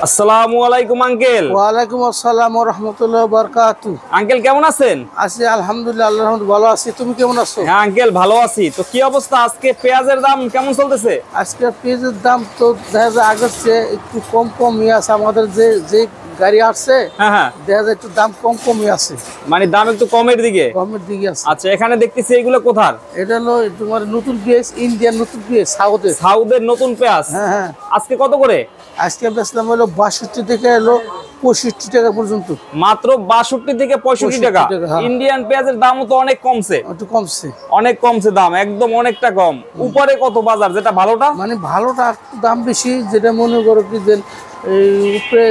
আসসালামু আলাইকুম আঙ্কেল। ওয়ালাইকুম আসসালাম ওয়া রাহমাতুল্লাহি ওয়া বারাকাতুহু। আঙ্কেল কেমন আছেন? আছি আলহামদুলিল্লাহ, আল্লাহর রহমতে ভালো আছি। তুমি কেমন আছো? হ্যাঁ আঙ্কেল ভালো আছি। তো কি অবস্থা, আজকে পেঁয়াজের দাম কেমন চলতেছে? আজকে পেঁয়াজের দাম তো দেখা যায় আগের চেয়ে একটু কমই আছে। আমাদের যে গাড়ি আসছে হ্যাঁ দেখা যায় একটু দাম কমই আছে, মানে দাম একটু কমের দিকে আছে। আচ্ছা, এখানে দেখতেছি এগুলো কোথার? এটা হলো তোমার নতুন পেঁয়াজ, ইন্ডিয়ান নতুন পেঁয়াজ, সাউথের নতুন পেঁয়াজ। হ্যাঁ আজকে কত করে? আজকে বেচলাম হলো 62 থেকে হলো 65 টাকা পর্যন্ত। মাত্র 62 থেকে 65 টাকা। ইন্ডিয়ান পেঁয়াজের দামও তো অনেক কমছে, একটু কমছে, অনেক কমছে দাম, একদম অনেকটা কম। উপরে কত বাজার, যেটা ভালোটা? মানে ভালোটা একটু দাম বেশি, যেটা মনে করো কি যে এই উপরে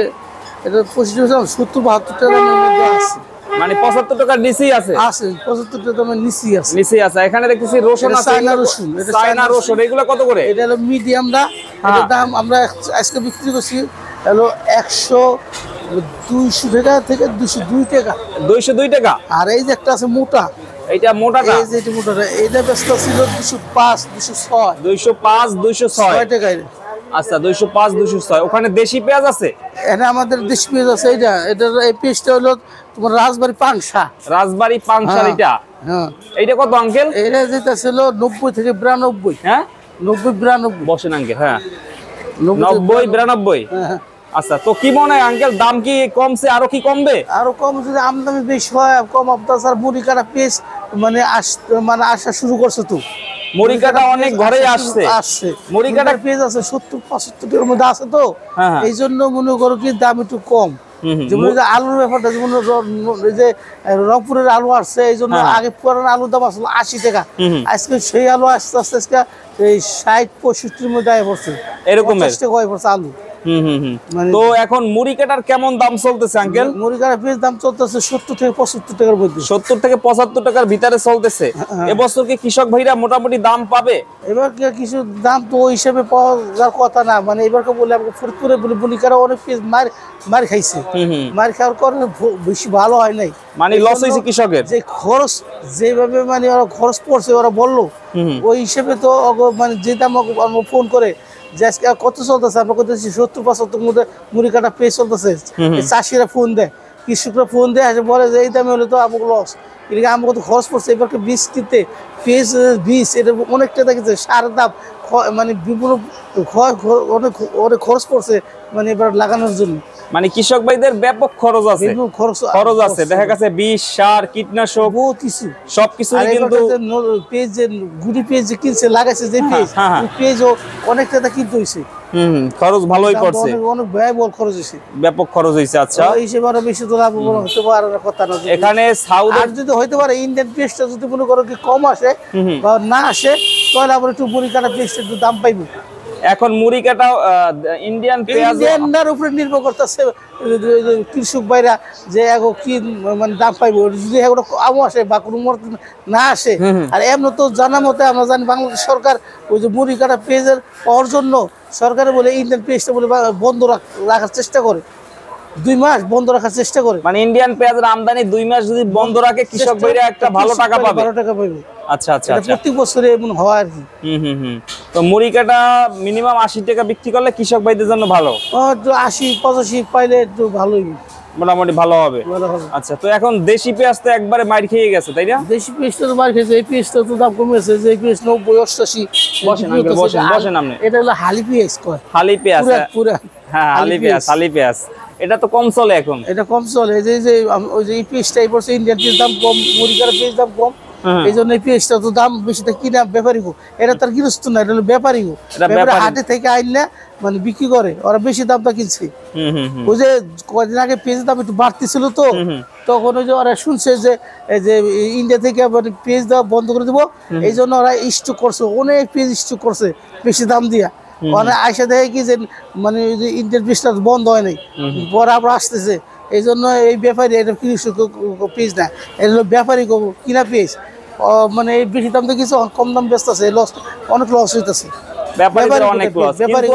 এটা 70-72 টাকার মধ্যে আছে, মানে 75 টাকার নিচেই আছে। 75 টাকা দামের নিচেই আছে। আছে। এখানে দেখতেছি রসুন আছে, চায়না রসুন। এগুলো কত করে? এটা হলো মিডিয়ামটা, এটার দাম আমরা আজকে বিক্রি করছি হলো 200 টাকা থেকে 202 টাকা। 202 টাকা। আর এই যে একটা আছে মোটা, এইটা মোটাটা, এই যে এটা মোটাটা, এইটা ব্যস্ত ছিল 205 206 205 206 টাকা। আচ্ছা 205 206। ওখানে দেশি পেঁয়াজ আছে? এটা আমাদের দেশি পেঁয়াজ আছে। এটা এই পেঁয়াজটা হলো তোমার রাজবাড়ি পাংশা। এটা হ্যাঁ, এইটা কত আঙ্কেল? এটা যেটা ছিল 90 থেকে 92। হ্যাঁ 90-92 বসেন আঙ্কেল। হ্যাঁ 90-92। হ্যাঁ। আচ্ছা, তো কি মনে হয় আঙ্কেল, দাম কি কমছে, আরো কি কমবে? আরো কম, যদি আমদানি বেশি হয় কম আপনার মুড়ি কাটা পেঁয়াজ মানে আসা শুরু করছে। তো মুড়ি কাটা অনেক ঘরে আসছে মুড়ি কাটা পেঁয়াজ আছে 70-75 টাকার মধ্যে আছে। তো হ্যাঁ, এই জন্য মনে করো কি দাম একটু কম। যেমন আলুর ব্যাপারটা, যেমন এই যে রংপুরের আলু আসছে, এই জন্য আগে পুরান আলুর দাম আসলে 80 টাকা, আজকে সেই আলু আস্তে আস্তে আজকে এই 60-65 মধ্যে আয় পড়ছে, এরকম পড়ছে আলু। তো এখন মুড়ি কাটার কেমন দাম চলতেছে আঙ্কেল? মুড়ি কাটার পেঁয়াজ দাম চলতেছে 70 থেকে 75 টাকার মধ্যে। 70 থেকে 75 টাকার ভিতরে চলতেছে। এবছর কি কৃষক ভাইরা মোটামুটি দাম পাবে? এবার কিছু দাম তো ওই হিসেবে পাওয়ার কথা না। মানে এবারকে বলে আমাকে ফরিদপুরে বলে বলিকারা অনেক পেঁয়াজ মার খাইছে, মার খাওয়ার কারণে বেশি ভালো হয় নাই, মানে লস হয়েছে কৃষকের। যে খরচ যেভাবে মানে ওরা খরচ পড়ছে ওরা বললো, ওই হিসেবে তো মানে যে দাম ফোন করে যে আজকে কত চলতেছে, আমরা করতেছি 70-75 মধ্যে মুড়ি কাটা পেঁয়াজ চলতেছে। চাষিরা ফোন দেয়, কৃষকরা ফোন দেয়, আসে বলে যে এই দামে হলে তো আমাকে লস, এদিকে আমাকে কত খরচ পড়ছে। এবারকে বীজ কিনতে পেঁয়াজ বীজ এটা অনেকটা দেখেছে, সারের দাম মানে বিভিন্ন অনেক খরচ পড়ছে মানে এবার লাগানোর জন্য। মানে কৃষক ভাইদের ব্যাপক খরচ আছে, দেখা গেছে বীজ, সার, কীটনাশক, বহুত কিছু, সবকিছু। কিন্তু পেঁয়াজ যে গুড়ি পেঁয়াজ যে কিনছে লাগাইছে, যে পেঁয়াজও অনেক টাকা কিনতে হয়েছে, খরচ ভালোই পড়ছে, অনেক ব্যয়বহুল খরচ হয়েছে, ব্যাপক খরচ হয়েছে। আচ্ছা, এই হিসেবে আরো বেশি তো লাভ হতে পারে না কথা না। এখানে সাউথ আর যদি হইতে পারে ইন্ডিয়ান পেঁয়াজটা যদি মনে করো কি কম আসে বা না আসে, তাহলে আবার একটু মুড়ি কাটা পেঁয়াজটা একটু দাম পাইবে। এখন মুড়ি কাটা ইন্ডিয়ান পেঁয়াজের উপরে নির্ভর করতেছে কৃষক ভাইরা যে কি মানে দাম পাইব। যদি আমও আসে বা কোনো না আসে, আর এমন তো জানা মতে আমরা জানি বাংলাদেশ সরকার ওই যে মুড়ি কাটা পেঁয়াজের পাওয়ার জন্য সরকারে বলে ইন্ডিয়ান পেঁয়াজটা বলে বন্ধ রাখার চেষ্টা করে, 2 মাস বন্ধ রাখার চেষ্টা করে। মানে ইন্ডিয়ান পেঁয়াজের আমদানি 2 মাস যদি বন্ধ রাখে, কৃষক ভাইরা একটা ভালো টাকা পাবে, 12 টাকা পাবে। আচ্ছা আচ্ছা, প্রতি বছরে এমন হয় আর কি। তো মুড়ি কাটা মিনিমাম 80 টাকা বিক্রি করলে কৃষক ভাইদের জন্য ভালো। 80-85 পাইলে একটু ভালোই, মোটামুটি ভালো হবে। আচ্ছা, তো এখন দেশি পেঁয়াজ তো একবারে মার খেয়ে গেছে, তাই না? দেশি পেঁয়াজটা তো মার খেয়েছে, এই পেঁয়াজটা তো দাম কমেছে, যে পেঁয়াজ 90-88। বসেন আপনি। এটা হলো হালি পেঁয়াজ কয়, হালি পেঁয়াজ, পুরা। হ্যাঁ হালি পেঁয়াজ, এটা তো কম চলে এখন, এটা কম চলে। যে ওই যে এই পেঁয়াজটাই পড়ছে, ইন্ডিয়ান পেঁয়াজ দাম কম, মুড়ি কাটা পেঁয়াজ দাম কম, এই জন্য এই পেঁয়াজটা তো দাম বেশি। কিনা ব্যাপারী গো, এটা তার গৃহস্থ না, এটা হলো ব্যাপারী গো, হাটে থেকে আইনলে মানে বিক্রি করে, ওরা বেশি দামটা কিনছে। ওই যে কয়েকদিন আগে পেঁয়াজের দাম একটু বাড়তিছিল, তো তখন ওই যে ওরা শুনছে যে ইন্ডিয়া থেকে পেঁয়াজ দেওয়া বন্ধ করে দেবো, এই জন্য ওরা স্টক করছে, অনেক পেঁয়াজ স্টক করছে বেশি দাম দিয়া। অনেক আইসা দেখে কি যে মানে ইন্ডিয়ান পেঁয়াজটা বন্ধ হয় নাই, পরে আবার আসতেছে। এই জন্য এই ব্যাপারী এটা কৃষক পেঁয়াজ না, এটা হলো ব্যাপারী কিনা পেঁয়াজ, মানে এই বেশি দাম তো কিছু কম দাম ব্যস্ত আছে, অনেক লস হইতেছে।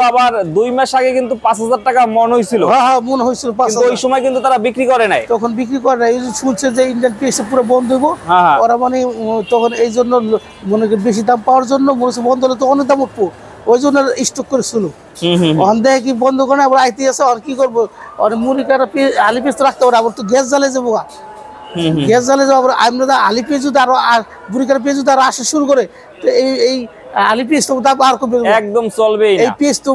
আবার 2 মাস আগে কিন্তু 5000 টাকা মন হয়েছিল। হ্যাঁ মন হয়েছিল, ওই সময় কিন্তু তারা বিক্রি করে নাই, তখন বিক্রি করে নাই। শুনছে যে ইন্ডিয়ান পেঁয়াজ পুরো বন্ধ হইব, ওরা মানে তখন এই জন্য মনে বেশি দাম পাওয়ার জন্য বলছে বন্ধ হলে তো অনেক দাম উঠবো, ওই জন্য স্টক করেছিল। দেখে কি বন্ধ করে আবার আইতে আছে, আর কি করবো, আর মুড়ি কাটা আলি পেঁয়াজ তো রাখতে পারে, আবার তো গ্যাস জ্বালে যাবো, গ্যাস জ্বালে যাবো। আবার আমরা আলি পেঁয়াজ যদি আরো মুড়ি কাটা পেঁয়াজ যদি আরো আসা শুরু করে, তো এই আলি পেঁয়াজ তো আর কমবে, একদম চলবেই না। এই পেঁয়াজ তো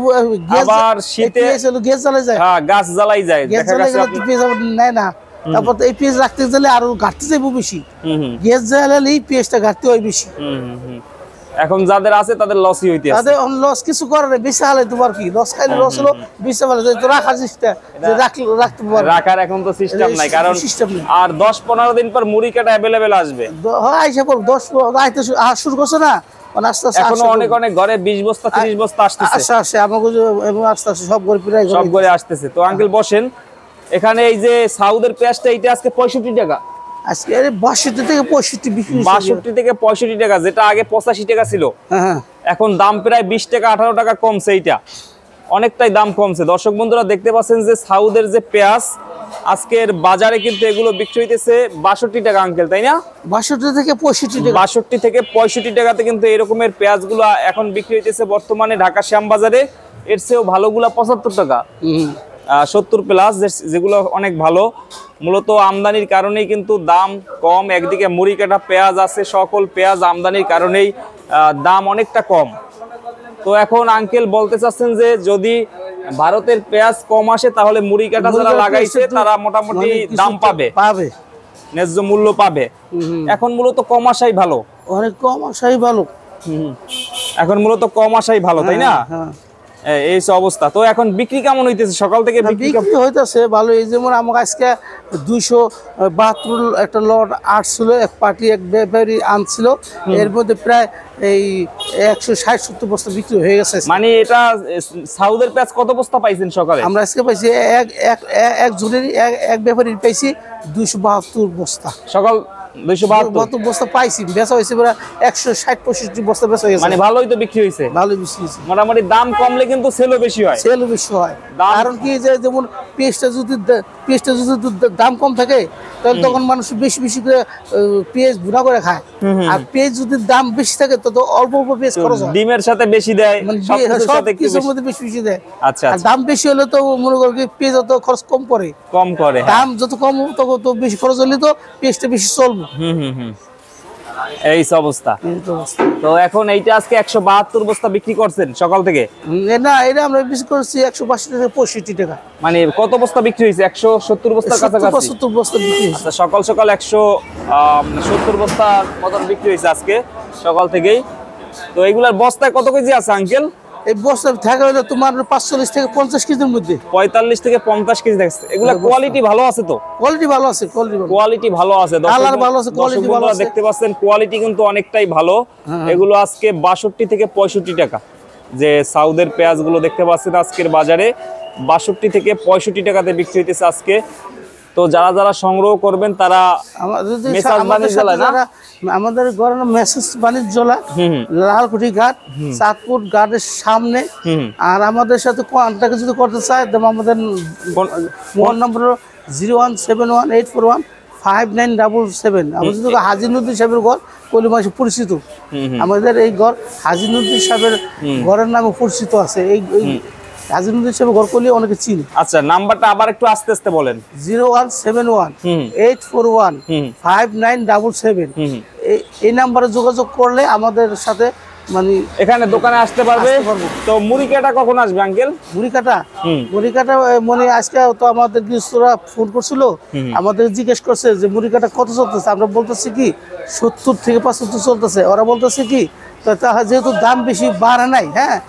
আবার শীতে গ্যাস জ্বালে যায়, গাছ জ্বালাই যায়, গ্যাস জ্বালাই গেলে পেঁয়াজ নেয় না। তারপর এই পেঁয়াজ রাখতে গেলে আরো ঘাটতে যাবো বেশি, গ্যাস জ্বালালে এই পেঁয়াজটা ঘাটতে হয় বেশি। এখন যাদের আছে তাদের লসই হইতে আছে, তাদের লস কিছু করে না, বেশি হালে তোমার কি লস খাইলে লস হলো, বেশি ভালো তো রাখার সিস্টেম, রাখতে পারবে, রাখার এখন তো সিস্টেম নাই, কারণ আর 10-15 দিন পর মুড়ি কাটা अवेलेबल আসবে। হয় আইসা পর 10 আইতে শুরু করছে না, আস্তে আস্তে এখনো অনেক অনেক ঘরে 20 বস্তা 30 বস্তা আসতেছে, আসে আমাকে এবং আস্তে আস্তে সব ঘরে প্রায় সব ঘরে আসতেছে। তো আঙ্কেল বসেন, এখানে এই যে সাউদের পেঁয়াজটা এটা আজকে 65 টাকা, আজকে 62 থেকে 65 বিক্রি, 62 থেকে 65 টাকা, যেটা আগে 85 টাকা ছিল। এখন দাম প্রায় 20 টাকা 18 টাকা কমছে, এইটা অনেকটাই দাম কমছে। দর্শক বন্ধুরা দেখতে পাচ্ছেন যে সাউদের যে পেঁয়াজ আজকের বাজারে কিন্তু এগুলো বিক্রি হইতেছে 62 টাকা আঙ্কেল, তাই না? 62 থেকে 65 টাকা, 62 থেকে 65 টাকাতে কিন্তু এরকমের পেঁয়াজগুলো এখন বিক্রি হইতেছে বর্তমানে ঢাকা শ্যামবাজারে। এর চেয়েও ভালোগুলা 75 টাকা, 70 প্লাস, যেগুলো অনেক ভালো। মূলত আমদানির কারণেই কিন্তু দাম কম। একদিকে মুড়ি কাটা পেঁয়াজ আছে, সকল পেঁয়াজ আমদানির কারণেই দাম অনেকটা কম। তো এখন আঙ্কেল বলতে চাচ্ছেন যে যদি ভারতের পেঁয়াজ কম আসে তাহলে মুড়ি কাটা যারা লাগাইছে তারা মোটামুটি দাম পাবে, ন্যায্য মূল্য পাবে। এখন মূলত কম আসাই ভালো, অনেক কম আসাই ভালো, এখন মূলত কম আসাই ভালো, তাই না? এই অবস্থা। তো এখন বিক্রি কেমন হইতেছে সকাল থেকে? বিক্রি হইতেছে ভালো। এই যেমন আমাকে আজকে 272 একটা লট আসছিল, এক পার্টি এক ব্যাপারী আনছিল, এর মধ্যে প্রায় এই 160-70 বস্তা বিক্রি হয়ে গেছে। মানে এটা সাউদের পেঁয়াজ কত বস্তা পাইছেন সকালে? আমরা আজকে পাইছি এক জনের এক ব্যাপারীর পাইছি 272 বস্তা সকাল, 272 বস্তা পাইছি, বেচা হয়েছে প্রায় 160-65 বস্তা বেচা হয়েছে। মানে ভালোই তো বিক্রি হয়েছে, ভালোই বিক্রি হয়েছে। মোটামুটি দাম কমলে কিন্তু সেলও বেশি হয়, সেলও বেশি হয়। কারণ কি যে যেমন পেঁয়াজটা যদি দাম কম থাকে তাহলে তখন মানুষ বেশি বেশি করে পেঁয়াজ ভুনা করে খায়, আর পেঁয়াজ যদি দাম বেশি থাকে তো অল্প অল্প পেঁয়াজ খরচ হয়, ডিমের সাথে বেশি দেয়, সব কিছুর মধ্যে বেশি বেশি দেয়। আচ্ছা, আর দাম বেশি হলে তো মনে করো কি পেঁয়াজ তো খরচ কম করে, দাম যত কম তত তো বেশি খরচ হলে তো পেঁয়াজটা বেশি চলবে। এই অবস্থা। তো এখন এইটা আজকে 172 বস্তা বিক্রি করছেন সকাল থেকে? না, এটা আমরা বিক্রি করছি 182 থেকে 65 টাকা। মানে কত বস্তা বিক্রি হয়েছে? 170 বস্তার কাছাকাছি, 70 বস্তা বিক্রি হয়েছে। আচ্ছা, সকাল সকাল 170 বস্তা মতন বিক্রি হয়েছে আজকে সকাল থেকেই। তো এইগুলার বস্তায় কত কেজি আছে আঙ্কেল? এই বস্তা থাকা হলো তোমার 45 থেকে 50 কেজির মধ্যে, 45 থেকে 50 কেজি দেখছে। এগুলা কোয়ালিটি ভালো আছে তো? কোয়ালিটি ভালো আছে, কোয়ালিটি ভালো আছে, কালার ভালো আছে, কোয়ালিটি ভালো আছে। দেখতে পাচ্ছেন কোয়ালিটি কিন্তু অনেকটাই ভালো। এগুলো আজকে 62 থেকে 65 টাকা, যে সাউদের পেঁয়াজগুলো দেখতে পাচ্ছেন আজকের বাজারে 62 থেকে 65 টাকাতে বিক্রি হইতেছে আজকে। তো যারা যারা সংগ্রহ করবেন তারা আমাদের মেসেজ বাণিজ্যলা, লালকুঠি ঘাট, চাঁদপুর ঘাটের সামনে। আর আমাদের সাথে কন্টাক্ট যদি করতে চায় আমাদের ফোন নম্বর 01718415977। আমাদের হাজি নদী সাহেবের ঘর কলিমাসে পরিচিত, আমাদের এই ঘর হাজি নদী সাহেবের ঘরের নামে পরিচিত আছে। এই হাজিনুদ্দিন সাহেব ঘর করলে অনেকে চিনি। আচ্ছা, নাম্বারটা আবার একটু আস্তে আস্তে বলেন। 01718415977। এই নাম্বারে যোগাযোগ করলে আমাদের সাথে মানে এখানে দোকানে আসতে পারবে। তো মুড়ি কাটা কখন আসবে আঙ্কেল? মুড়ি কাটা মানে আজকে তো আমাদের গৃহস্থরা ফোন করছিল, আমাদের জিজ্ঞেস করছে যে মুড়ি কাটা কত চলতেছে। আমরা বলতেছি কি 70 থেকে 75 চলতেছে। ওরা বলতেছে কি যেহেতু দাম বেশি বাড়ে নাই, হ্যাঁ,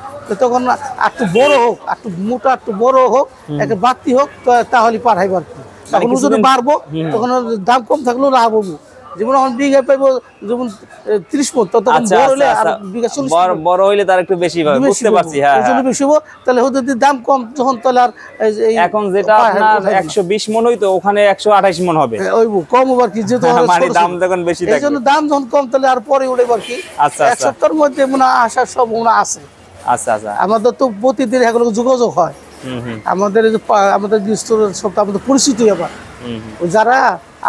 তখন একটু বড় হোক, একটু মোটা, একটু বড় হোক, একটা বাড়তি হোক, তাহলে পাঠাইব আর কি। তখন ওজনে বাড়বো, তখন দাম কম থাকলেও লাভ হবো। যেমন এখন বিঘা পাইবো যেমন 30 মণ, তখন বড় হলে আর বিঘা 40 বড় হইলে তার একটু বেশি হবে, বুঝতে পারছি। হ্যাঁ, ওজনে বেশি হবে, তাহলে যদি দাম কম যখন তাহলে আর এখন যেটা আপনার 120 মণ হইতো ওখানে 128 মণ হবে, ওইবো কম হবে আর কি, যেহেতু মানে দাম যখন বেশি থাকে, এইজন্য দাম যখন কম তাহলে আর পরে উঠে আর কি। আচ্ছা, এক সপ্তাহের মধ্যে মনে আসার সম্ভাবনা আছে। আচ্ছা, আমাদের তো প্রতিদিন এগুলো যোগাযোগ হয়। আমাদের আমাদের সব আমাদের পরিচিত, আবার যারা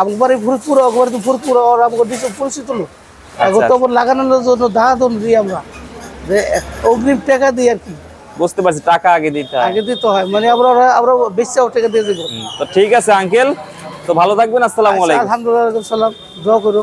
একবারে ভরপুর একবারে ভরপুর আমাদের পরিচিত লোক, লাগানোর জন্য দাদন দিই আমরা যে অগ্রিম টাকা দিই আর কি। বুঝতে পারছি, টাকা আগে দিতে হয়। আগে দিতে হয়, মানে আমরা আমরা বেশি টাকা দিয়ে দেবো। তো ঠিক আছে আঙ্কেল, তো ভালো থাকবেন, আসসালামু আলাইকুম। আলহামদুলিল্লাহ, সালাম, দোয়া করো।